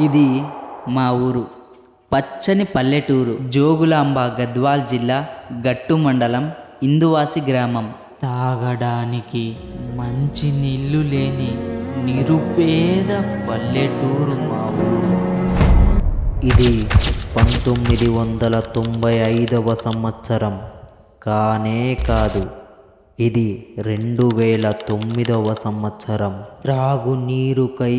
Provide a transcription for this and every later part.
ఇది మా ఊరు, పచ్చని పల్లెటూరు, జోగులాంబ, గద్వాల్ జిల్లా, గట్టు మండలం, ఇందువాసి గ్రామం. తాగడానికి మంచి నీళ్లు లేని నిరుపేద పల్లెటూరు మా ఊరు. ఇది 1995వ సంవత్సరం కానే కాదు, ఇది 2009వ సంవత్సరం. త్రాగునీరుకై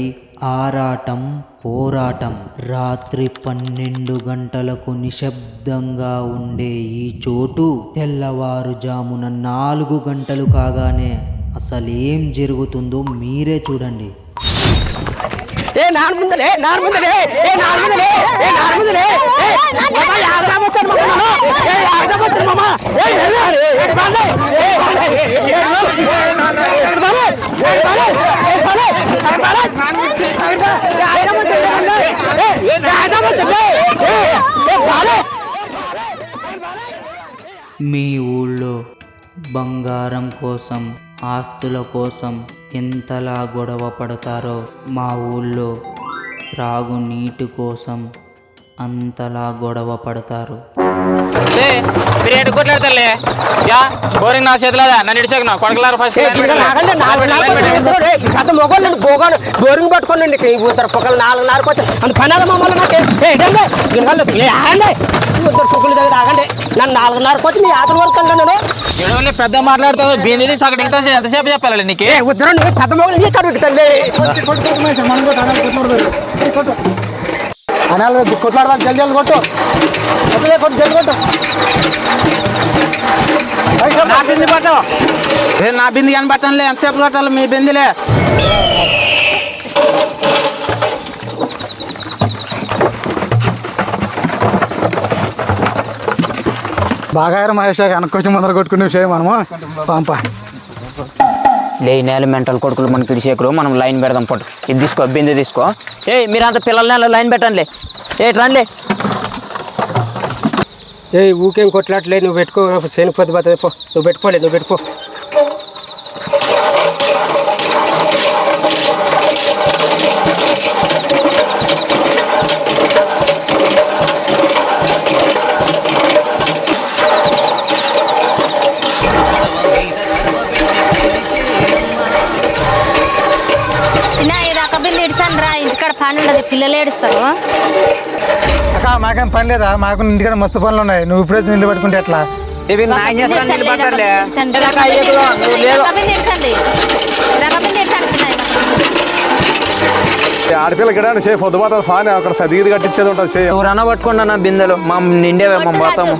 ఆరాటం, పోరాటం. రాత్రి 12 గంటలకు నిశ్శబ్దంగా ఉండే ఈ చోటు తెల్లవారుజామున 4 గంటలు కాగానే అసలేం జరుగుతుందో మీరే చూడండి. మీ ఊళ్ళో బంగారం కోసం, ఆస్తుల కోసం ఎంతలా గొడవ పడతారో మా ఊళ్ళో త్రాగునీటి కోసం అంతలా గొడవ పడతారు. కొట్లాడతారులే బోరింగ్ నా చేతిలో నన్ను ఇడిచాక కొడకలారు ఫస్ట్ బోరింగ్ పట్టుకోండి పొక్కలు 4:30 వచ్చి అంత పని మమ్మల్ని నాకు సుఖులు దగ్గర ఆగండి. నన్ను 4:30 వచ్చి మీ ఆటలు వరుతాను నేను పెద్ద మాట్లాడుతావు బింది సగం ఎంతసేపు చెప్పాలి నీకు ఉద్దరం పెద్ద మొగలు కడుగుతండి అనాలి కొట్లాడదాం. జల్దీ జల్ది కొట్టు కొట్టు జల్ది కొట్టు. నా బింది పట్టు నా బింది అని పట్టంలే ఎంతసేపు కొట్టాలి మీ బిందిలే. బాగా మహేష్ వెనక్కొచ్చి ముందర కొట్టుకునే విషయం మనము పంప లేని మెంటల్ కొడుకులు మనకి ఇడిసేకులు మనం లైన్ పెడదాం పట్టు. ఇది తీసుకో బింది తీసుకో. మీరంతా పిల్లల్ని లైన్ పెట్టండి. రండి. ఊకేం కొట్లాట్లే నువ్వు పెట్టుకో. చేనిపోతే పోతుంది పో. నువ్వు పెట్టుకోలే నువ్వు పెట్టుకో. ఇంటికాడ పని ఉండదు, పిల్లలు ఏడుస్తారు. అక్క మాకేం పని లేదా? మాకు ఇంటికాడ మస్తు పనులు ఉన్నాయి. నువ్వు ఇప్పుడే నీళ్ళు పట్టుకుంటే ఎట్లా? ఆడపిల్ల గిడానికి చేయి పొద్దుపోతుంది ఫాని అక్కడ సదిగిది కట్టించేది ఉంటుంది. చేయి ఎవరన్నా పట్టుకోండి అన్న బిందెలు మా నిండేవే మా పోతాము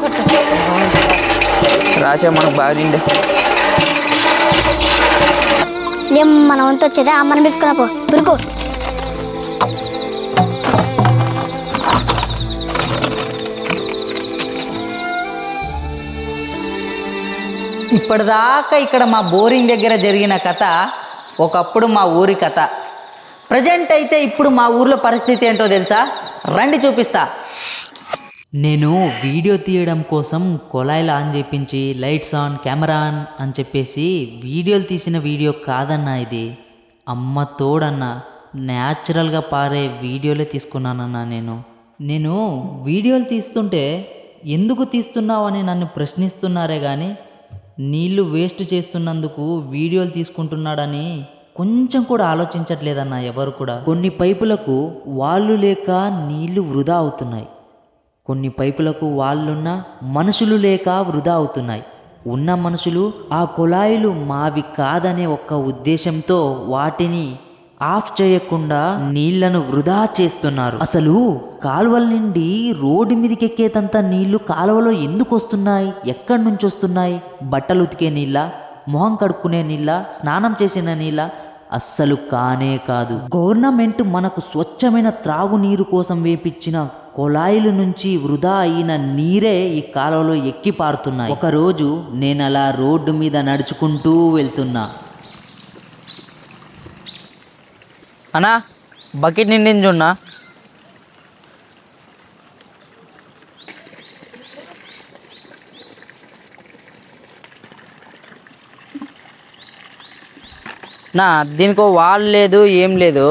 రాసే మనకు బాగా నిండే. మన వంతు వచ్చేదే అమ్మని పిలుచుకున్నా పో పిలుకో. ఇప్పటిదాకా ఇక్కడ మా బోరింగ్ దగ్గర జరిగిన కథ ఒకప్పుడు మా ఊరి కథ. ప్రజెంట్ అయితే ఇప్పుడు మా ఊర్లో పరిస్థితి ఏంటో తెలుసా? రండి చూపిస్తా. నేను వీడియో తీయడం కోసం కొలాయిలు ఆన్ చేయించి లైట్స్ ఆన్, కెమెరా ఆన్ అని చెప్పేసి వీడియోలు తీసిన వీడియో కాదన్నా ఇది. అమ్మ తోడన్నా న్యాచురల్గా పారే వీడియోలే తీసుకున్నానన్నా. నేను వీడియోలు తీస్తుంటే ఎందుకు తీస్తున్నావు అని నన్ను ప్రశ్నిస్తున్నారే కానీ నీళ్లు వేస్ట్ చేస్తున్నందుకు వీడియోలు తీసుకుంటున్నాడని కొంచెం కూడా ఆలోచించట్లేదన్న ఎవరు కూడా. కొన్ని పైపులకు వాళ్ళు లేక నీళ్లు వృధా అవుతున్నాయి, కొన్ని పైపులకు వాళ్ళున్న మనుషులు లేక వృధా అవుతున్నాయి. ఉన్న మనుషులు ఆ కుళాయిలు మావి కాదనే ఒక్క ఉద్దేశంతో వాటిని ఆఫ్ చేయకుండా నీళ్లను వృధా చేస్తున్నారు. అసలు కాలువల నుండి రోడ్డు మీదకి ఎక్కేతంత నీళ్లు కాలువలో ఎందుకు వస్తున్నాయి? ఎక్కడి నుంచి వస్తున్నాయి? బట్టలు ఉతికే నీళ్ళ, మొహం కడుక్కునే నీళ్ళ, స్నానం చేసిన నీళ్ళ? అస్సలు కానే కాదు. గవర్నమెంట్ మనకు స్వచ్ఛమైన త్రాగునీరు కోసం వేపించిన కొలాయిల నుంచి వృధా అయిన నీరే ఈ కాలువలో ఎక్కి పారుతున్నాయి. ఒకరోజు నేను అలా రోడ్డు మీద నడుచుకుంటూ వెళ్తున్నా. అన్నా బకెట్ నిండింది చూడన్నా. నా దీనికి వాల్ లేదు, ఏం లేదు.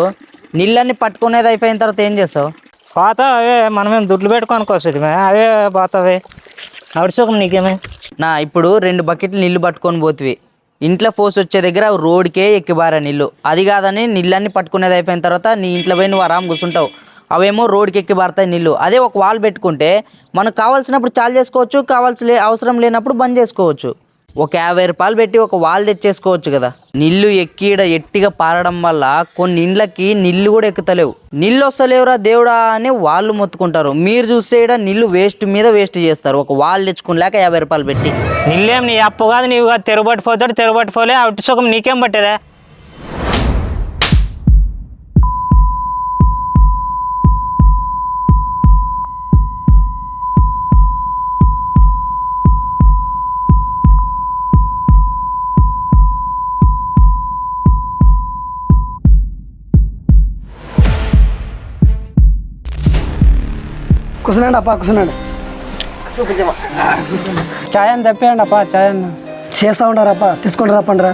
నీళ్ళన్నీ పట్టుకునేది అయిపోయిన తర్వాత ఏం చేస్తావు? పాత అవే మనమేం దుడ్లు పెట్టుకోనుకోవచ్చు అవే పోతావే అవసరం నీకేమే. ఇప్పుడు 2 బకెట్లు నీళ్లు పట్టుకొని పోతివి, ఇంట్లో ఫోర్స్ వచ్చే దగ్గర రోడ్కే ఎక్కిబారా నీళ్ళు. అది కాదని నీళ్ళన్నీ పట్టుకునేది అయిపోయిన తర్వాత నీ ఇంట్లో పోయి నువ్వు ఆరాం కూర్చుంటావు, అవేమో రోడ్కి ఎక్కి బారుతాయి నీళ్ళు. అదే ఒక వాల్ పెట్టుకుంటే మనకు కావాల్సినప్పుడు చాలు చేసుకోవచ్చు, అవసరం లేనప్పుడు బంద్ చేసుకోవచ్చు. ఒక 50 రూపాయలు పెట్టి ఒక వాల్ తెచ్చేసుకోవచ్చు కదా. నీళ్ళు ఎక్కిడ ఎట్టిగా పారడం వల్ల కొన్ని ఇండ్లకి నీళ్ళు కూడా ఎక్కుతలేవు. నీళ్ళు వస్తలేవురా దేవుడా అని వాళ్ళు మొత్తుకుంటారు. మీరు చూస్తే ఇక్కడ నీళ్ళు వేస్ట్ మీద వేస్ట్ చేస్తారు, ఒక వాల్ తెచ్చుకునిలేక 50 రూపాయలు పెట్టి. నీళ్ళేం నీ అప్పు కాదు, నీవు కాదు, తెరబట్టిపోతాడు తెరబట్టిపోలే అటు సుఖం నీకేం పట్టేదా. కూర్చున్నాండి అప్ప కూర్చున్నాడు. ఛాయ్ అని తెప్పేయండి అప్ప, ఛాయ్ అన్న చేస్తూ ఉంటారు అప్ప, తీసుకొని రాపండిరా.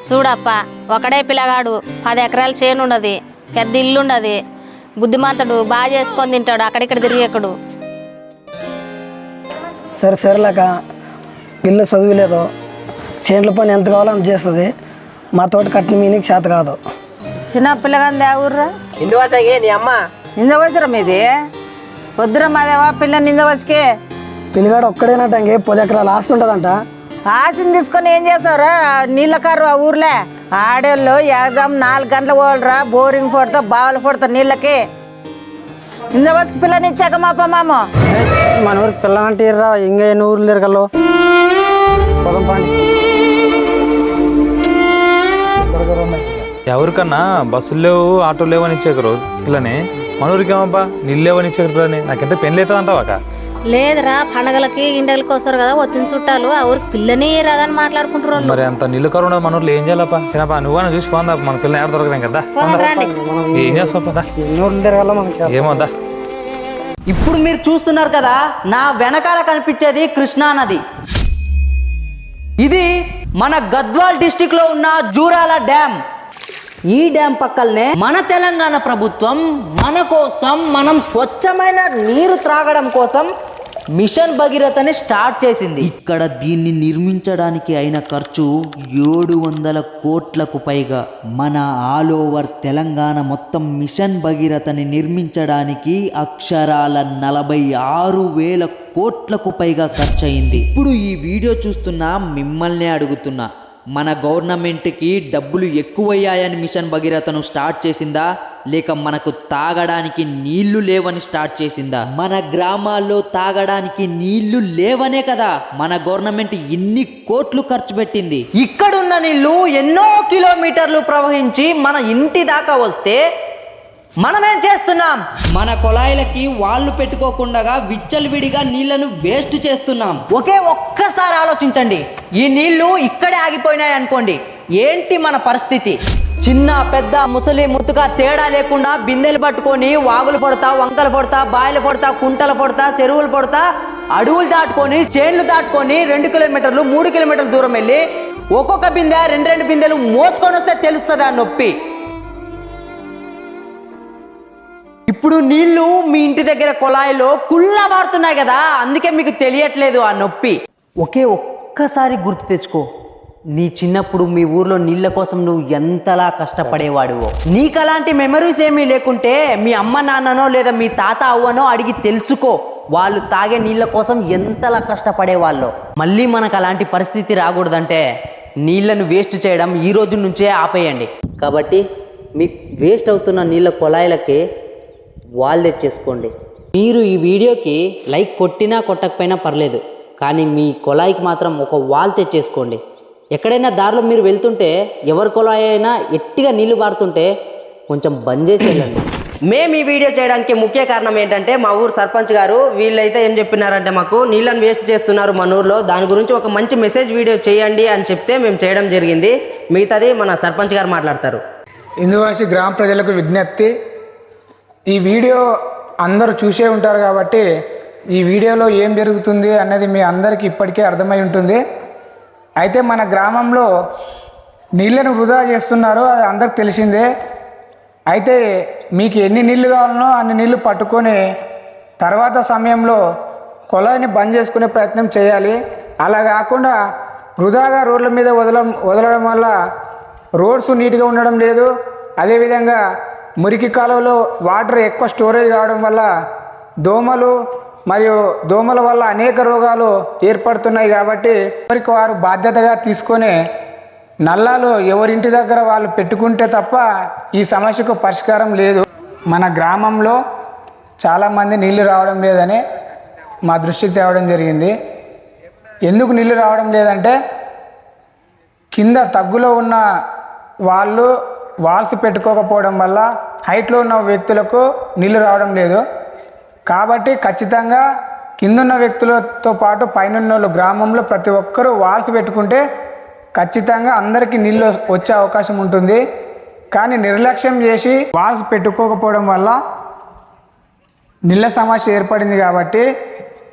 చూడప్ప ఒకడే పిల్లగాడు 10 ఎకరాల చేను ఉండదు, పెద్ద ఇల్లు ఉండదు, బుద్ధిమంతుడు బాగా చేసుకొని తింటాడు, అక్కడిక్కడ తిరిగేకడు. సరేలేక పిల్ల చదువులేదు, చేనుల పని ఎంత కావాలో అంత చేస్తుంది, మా తోట కట్టిన మీనికి చేత కాదు. చిన్న పిల్లగాని ఊర్రా నిందవసరా మీది పొద్దున మాదేవా పిల్ల నిందవచ్చుకే. పిల్లగాడు ఒక్కడేనట ఇంకే 10 ఎకరాలు ఆస్తి ఉంటుందంట. ఆశని తీసుకొని ఏం చేస్తావురా? నీళ్ళ కారు ఆ ఊర్లే ఆడోళ్ళు ఎగ్జామ్ 4 గంటలు పోవాలరా, బోరింగ్ పడతా బావులు పడతా నీళ్ళకి. నిందవచ్చుకి పిల్లని ఇచ్చాక మా అప్ప మామ మన ఊరికి పిల్లలంటే రా, ఇంకా ఎన్ని ఊర్లు తిరగలో పొలం పని. ఎవరికన్నా బస్సులు లేవు, ఆటోలు లేవని ఇచ్చేకరు పిల్లని, మన ఊరికి ఏమబ్బా నీళ్ళు లేవని ఇచ్చేకరు పిల్లని. నాకెంత పెళ్ళి అవుతుంది అంటావాక? లేదురా, పండగలకి ఇండలకి వస్తారు కదా, వచ్చిన చుట్టాలు ఆ ఊరికి పిల్లని రాదని మాట్లాడుకుంటారు. మరి అంత నీళ్ళు కరు ఉండదు మన ఊర్లో, ఏం చేయాలప్పా? చిన్నప్ప నువ్వు చూసి పోందా, మన పిల్లని ఎవరు దొరకదేం కదా. ఏం చేస్తావు? ఎన్ని ఊర్లు తిరగాలో మనకి ఏమోద్దా. ఇప్పుడు మీరు చూస్తున్నారు కదా, నా వెనకాల కనిపించేది కృష్ణా నది. ఇది మన గద్వాల్ డిస్టిక్ లో ఉన్న జూరాల డ్యామ్. ఈ డ్యామ్ పక్కనే మన తెలంగాణ ప్రభుత్వం మన కోసం, మనం స్వచ్ఛమైన నీరు త్రాగడం కోసం మిషన్ భగీరథని స్టార్ట్ చేసింది. ఇక్కడ దీన్ని నిర్మించడానికి అయిన ఖర్చు 700 కోట్లకు పైగా. మన ఆల్ ఓవర్ తెలంగాణ మొత్తం మిషన్ భగీరథని నిర్మించడానికి అక్షరాల 46,000 కోట్లకు పైగా ఖర్చు అయింది. ఇప్పుడు ఈ వీడియో చూస్తున్న మిమ్మల్ని అడుగుతున్నా, మన గవర్నమెంట్కి డబ్బులు ఎక్కువయ్యాయని మిషన్ భగీరథను స్టార్ట్ చేసిందా, లేక మనకు తాగడానికి నీళ్లు లేవని స్టార్ట్ చేసిందా? మన గ్రామాల్లో తాగడానికి నీళ్లు లేవనే కదా మన గవర్నమెంట్ ఇన్ని కోట్లు ఖర్చు పెట్టింది. ఇక్కడున్న నీళ్లు ఎన్నో కిలోమీటర్లు ప్రవహించి మన ఇంటి దాకా వస్తే మనమేం చేస్తున్నాం? మన కొలాయిలకి వాళ్ళు పెట్టుకోకుండా విచ్చలవిడిగా నీళ్లను వేస్ట్ చేస్తున్నాం. ఒక్కసారి ఆలోచించండి, ఈ నీళ్లు ఇక్కడే ఆగిపోయినాయి అనుకోండి, ఏంటి మన పరిస్థితి? చిన్న పెద్ద ముసలి ముతుక తేడా లేకుండా బిందెలు పట్టుకొని వాగులు పడతా, వంకలు పడతా, బాయిలు పడతా, కుంటలు పడతా, చెరువులు పడతా, అడవులు దాటుకొని, చేన్లు దాటుకొని 2 కిలోమీటర్లు 3 కిలోమీటర్ల దూరం వెళ్ళి ఒక్కొక్క బిందె 2 బిందెలు మోసుకొని వస్తే తెలుస్తుంది ఆ నొప్పి. ఇప్పుడు నీళ్లు మీ ఇంటి దగ్గర కొలాయిలో కుల్లా మారుతున్నాయి కదా, అందుకే మీకు తెలియట్లేదు ఆ నొప్పి. ఒక్కసారి గుర్తు తెచ్చుకో, నీ చిన్నప్పుడు మీ ఊర్లో నీళ్ళ కోసం నువ్వు ఎంతలా కష్టపడేవాడువో. నీకు అలాంటి మెమరీస్ ఏమీ లేకుంటే మీ అమ్మ నాన్ననో లేదా మీ తాత అవ్వనో అడిగి తెలుసుకో, వాళ్ళు తాగే నీళ్ళ కోసం ఎంతలా కష్టపడేవాళ్ళో. మళ్ళీ మనకు అలాంటి పరిస్థితి రాకూడదంటే నీళ్లను వేస్ట్ చేయడం ఈ రోజు నుంచే ఆపేయండి. కాబట్టి మీకు వేస్ట్ అవుతున్న నీళ్ళ కొలాయిలకి వాల్ తెచ్చేసుకోండి. మీరు ఈ వీడియోకి లైక్ కొట్టినా కొట్టకపోయినా పర్లేదు, కానీ మీ కొలాయికి మాత్రం ఒక వాల్ తెచ్చేసుకోండి. ఎక్కడైనా దారిలో మీరు వెళ్తుంటే ఎవరి కొలాయి అయినా ఎట్టిగా నీళ్లు పారుతుంటే కొంచెం బంద్ చేసి వెళ్ళండి. మేము ఈ వీడియో చేయడానికి ముఖ్య కారణం ఏంటంటే మా ఊరు సర్పంచ్ గారు వీళ్ళైతే ఏం చెప్పినారంటే, మాకు నీళ్ళని వేస్ట్ చేస్తున్నారు మన ఊర్లో, దాని గురించి ఒక మంచి మెసేజ్ వీడియో చేయండి అని చెప్తే మేము చేయడం జరిగింది. మిగతాది మన సర్పంచ్ గారు మాట్లాడతారు. ఇందువాసి గ్రామ ప్రజలకు విజ్ఞప్తి, ఈ వీడియో అందరూ చూసే ఉంటారు కాబట్టి ఈ వీడియోలో ఏం జరుగుతుంది అన్నది మీ అందరికీ ఇప్పటికే అర్థమై ఉంటుంది. అయితే మన గ్రామంలో నీళ్ళను వృధా చేస్తున్నారు, అది అందరికి తెలిసిందే. అయితే మీకు ఎన్ని నీళ్ళు కావాలనో అన్ని నీళ్ళు పట్టుకొని తర్వాత సమయంలో కొలాయిని బంద్ చేసుకునే ప్రయత్నం చేయాలి. అలా కాకుండా వృధాగా రోడ్ల మీద వదలడం వల్ల రోడ్స్ నీట్గా ఉండడం లేదు. అదేవిధంగా మురికి కాలువలో వాటర్ ఎక్కువ స్టోరేజ్ కావడం వల్ల దోమల వల్ల అనేక రోగాలు ఏర్పడుతున్నాయి. కాబట్టి ఎవరికి వారు బాధ్యతగా తీసుకొని నల్లాలు ఎవరింటి దగ్గర వాళ్ళు పెట్టుకుంటే తప్ప ఈ సమస్యకు పరిష్కారం లేదు. మన గ్రామంలో చాలామంది నీళ్లు రావడం లేదని మా దృష్టికి తేవడం జరిగింది. ఎందుకు నీళ్లు రావడం లేదంటే కింద తగ్గులో ఉన్న వాళ్ళు వాల్స్ పెట్టుకోకపోవడం వల్ల హైట్లో ఉన్న వ్యక్తులకు నీళ్లు రావడం లేదు. కాబట్టి ఖచ్చితంగా కిందున్న వ్యక్తులతో పాటు పైన గ్రామంలో ప్రతి ఒక్కరూ వాల్స్ పెట్టుకుంటే ఖచ్చితంగా అందరికీ నీళ్ళు వచ్చే అవకాశం ఉంటుంది. కానీ నిర్లక్ష్యం చేసి వాల్స్ పెట్టుకోకపోవడం వల్ల నీళ్ళ సమస్య ఏర్పడింది. కాబట్టి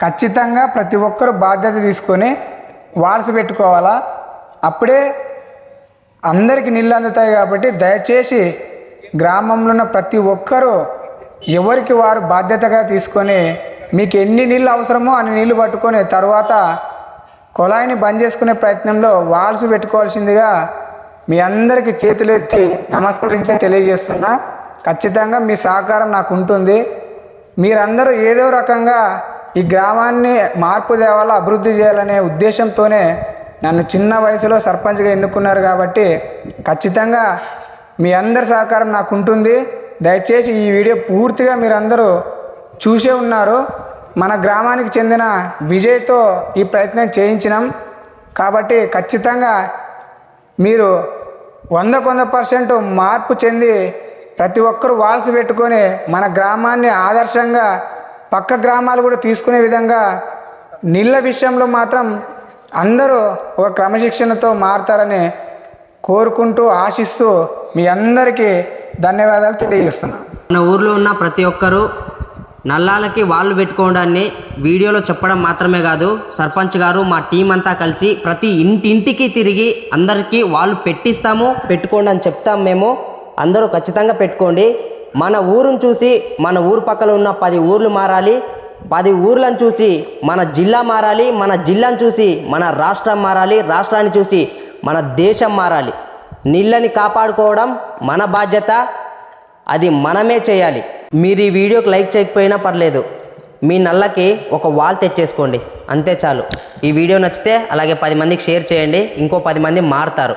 ఖచ్చితంగా ప్రతి ఒక్కరూ బాధ్యత తీసుకొని వాల్స్ పెట్టుకోవాలా, అప్పుడే అందరికీ నీళ్ళు అందుతాయి. కాబట్టి దయచేసి గ్రామంలో ఉన్న ప్రతి ఒక్కరూ ఎవరికి వారు బాధ్యతగా తీసుకొని మీకు ఎన్ని నీళ్ళు అవసరమో అన్ని నీళ్ళు పట్టుకొని తర్వాత కొలాయిని బంద్ చేసుకునే ప్రయత్నంలో వాల్స్ పెట్టుకోవాల్సిందిగా మీ అందరికీ చేతులెత్తి నమస్కరించి తెలియజేస్తున్నా. ఖచ్చితంగా మీ సహకారం నాకు ఉంటుంది. మీరందరూ ఏదో రకంగా ఈ గ్రామాన్ని మార్పు తేవాలా, అభివృద్ధి చేయాలనే ఉద్దేశంతోనే నన్ను చిన్న వయసులో సర్పంచ్గా ఎన్నుకున్నారు. కాబట్టి ఖచ్చితంగా మీ అందరి సహకారం నాకు ఉంటుంది. దయచేసి ఈ వీడియో పూర్తిగా మీరందరూ చూసే ఉన్నారు. మన గ్రామానికి చెందిన విజయ్తో ఈ ప్రయత్నం చేయించినాం. కాబట్టి ఖచ్చితంగా మీరు 100% మార్పు చెంది ప్రతి ఒక్కరూ వాల్స్ పెట్టుకొని మన గ్రామాన్ని ఆదర్శంగా పక్క గ్రామాలు కూడా తీసుకునే విధంగా నీళ్ళ విషయంలో మాత్రం అందరూ ఒక క్రమశిక్షణతో మారుతారని కోరుకుంటూ ఆశిస్తూ మీ అందరికీ ధన్యవాదాలు తెలియజేస్తున్నాను. మన ఊర్లో ఉన్న ప్రతి ఒక్కరూ నల్లాలకి వాళ్ళు పెట్టుకోవడాన్ని వీడియోలో చెప్పడం మాత్రమే కాదు, సర్పంచ్ గారు మా టీం అంతా కలిసి ప్రతి ఇంటింటికి తిరిగి అందరికీ వాళ్ళు పెట్టిస్తాము, పెట్టుకోండి అని చెప్తాం. మేము అందరూ ఖచ్చితంగా పెట్టుకోండి. మన ఊరును చూసి మన ఊరు పక్కన ఉన్న 10 ఊర్లు మారాలి, 10 ఊర్లను చూసి మన జిల్లా మారాలి, మన జిల్లాను చూసి మన రాష్ట్రం మారాలి, రాష్ట్రాన్ని చూసి మన దేశం మారాలి. నీళ్ళని కాపాడుకోవడం మన బాధ్యత, అది మనమే చేయాలి. మీరు ఈ వీడియోకి లైక్ చేయకపోయినా పర్లేదు, మీ నల్లకి ఒక వాల్ తెచ్చేసుకోండి, అంతే చాలు. ఈ వీడియో నచ్చితే అలాగే 10 మందికి షేర్ చేయండి, ఇంకో 10 మంది మారుతారు.